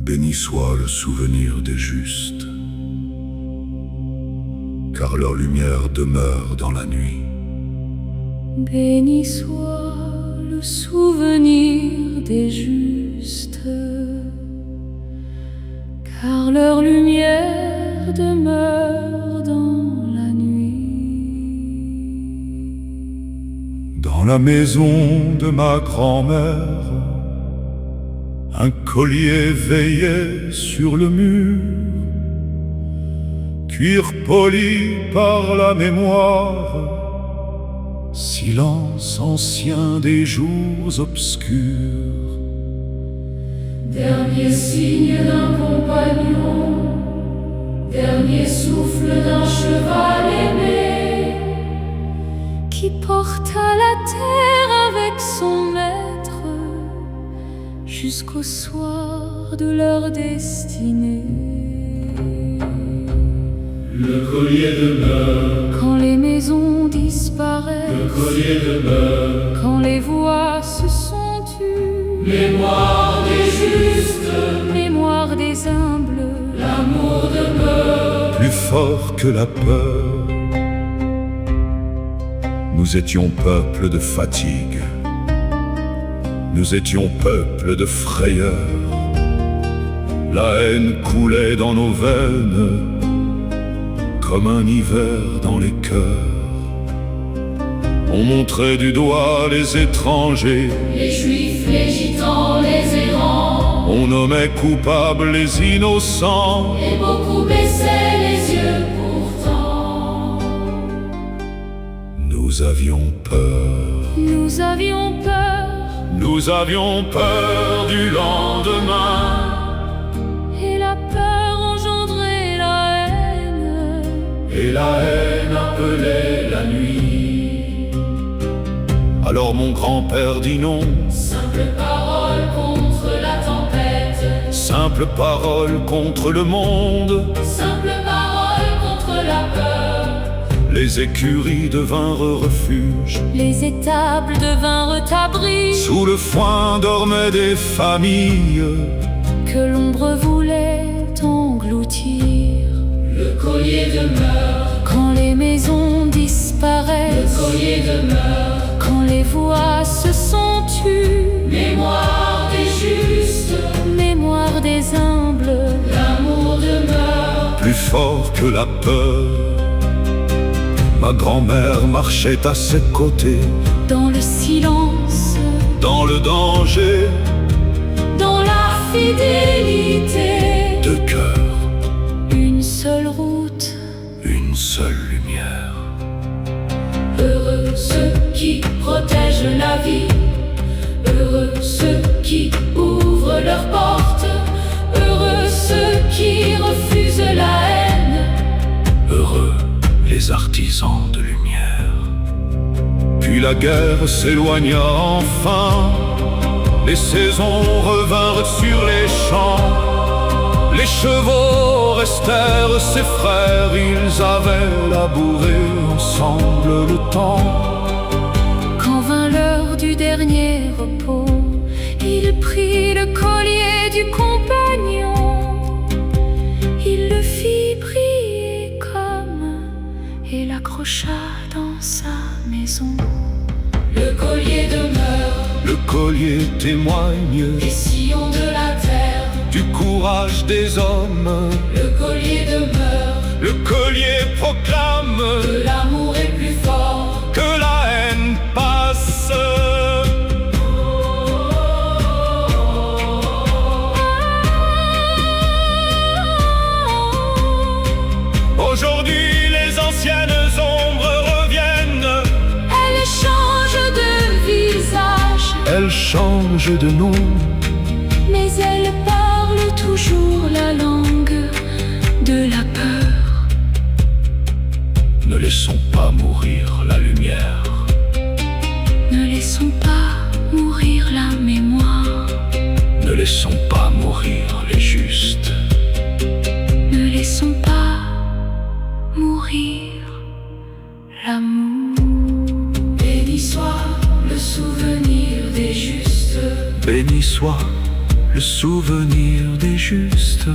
Béni soit le souvenir des justes, car leur lumière demeure dans la nuit. Béni soit le souvenir des justes, car leur lumière demeure dans la nuit. Dans la maison de ma grand-mère, un collier veillait sur le mur, cuir poli par la mémoire, silence ancien des jours obscurs. Dernier signe d'un compagnon, dernier souffle d'un cheval aimé, qui porta la terre avec son maître jusqu'au soir de leur destinée. Le collier demeure, quand les maisons disparaissent, le collier demeure, quand les voix se sont tues, mémoire des justes, mémoire des humbles, l'amour demeure, Plus fort que la peur, nous étions peuple de fatigue, nous étions peuple de frayeur. La haine coulait dans nos veines comme un hiver dans les cœurs. On montrait du doigt les étrangers, les juifs, les gitans, les errants, on nommait coupables les innocents. et beaucoup baissaient les yeux pourtant. Nous avions peur, Nous avions peur, nous avions peur du lendemain. et la peur engendrait la haine. Et la haine appelait la nuit. Alors mon grand-père dit non, Simple parole contre la tempête, simple parole contre le monde. simple parole contre la peur. Les écuries devinrent refuge, Les étables devinrent abris, sous le foin dormaient des familles. que l'ombre voulait engloutir. le collier demeure, Quand les maisons le disparaissent, collier demeure, quand les voix se sont tues, mémoire des justes, mémoire des humbles, l'amour demeure, Plus fort que la peur, ma grand-mère marchait à ses côtés. dans le silence, Dans le danger, dans la fidélité. deux cœurs, Une seule route, une seule lumière. heureux ceux qui protègent la vie, heureux ceux qui ouvrent leurs portes, heureux ceux qui refusent la haine. Heureux les artisans de lumière. Puis la guerre s'éloigna enfin, les saisons revinrent sur les champs. Les chevaux restèrent ses frères, ils avaient labouré ensemble le temps. Quand vint l'heure du dernier repos, il prit le collier du compagnon, il le fit briller comme, et l'accrocha dans sa maison. le collier demeure, Le collier témoigne des sillons de la terre, du courage des hommes. le collier demeure, Le collier proclame que l'amour est plus fort, que la haine passe. Aujourd'hui les anciennes ombres reviennent, Elle change de visage, elles changent de nom. mais elle parle toujours la langue de la peur. Ne laissons pas mourir la lumière, Ne laissons pas mourir la mémoire, ne laissons pas mourir les justes. ne laissons pas mourir l'amour. béni soit le souvenir des justes, Béni soit le souvenir des justes.